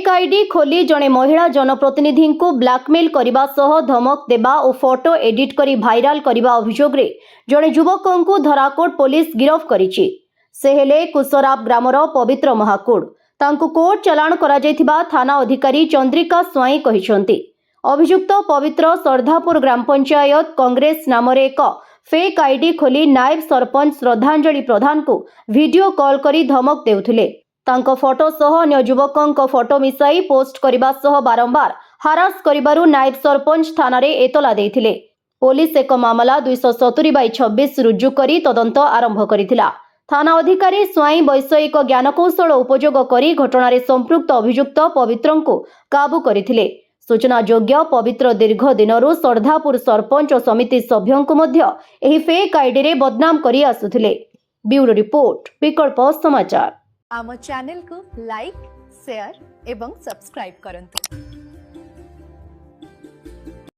Fake ID खोली जड़े महिला जनप्रतिनिधि को ब्लैकमेल करने सह धमक देवा और फोटो एडिट करी भाइराल करने अभियोग रे जड़े युवक को धराकोट पुलिस गिरफ्त करिछि। से हेले कुसराब ग्रामर पवित्र महाकुड़। तांकु कोर्ट चलाण करा जायथिबा थाना अधिकारी चंद्रिका स्वाई कहिसंती। अभियुक्त पवित्र सरधापुर ग्राम पंचायत कांग्रेस नाम एक फेक आईडी खोली नायब सरपंच श्रद्धांजलि प्रधान को वीडियो कॉल करी धमक देउथिले। तांको फोटो सह अन्य युवकों फोटो मिसाई पोस्ट करने सह बारंबार हारास करिबारु नायब सरपंच थाना रे एतला देइथिले। पुलिस एक मामला 270/26 रुजु करी तदंत आरंभ करिथिला। थाना अधिकारी स्वाई वैषयिक ज्ञानकौशल उपयोग करी घटना संपृक्त अभियुक्त पवित्र को काबू करथिले। सूचना योग्य पवित्र दीर्घ दिनरु सरधापुर सरपंच समिति सभ्यों को मध्य एही फेक आईडी रे बदनाम करी आसुथिले। ब्यूरो रिपोर्ट विकल्प समाचार। आम चैनल को लाइक शेयर एवं सब्सक्राइब करंतु।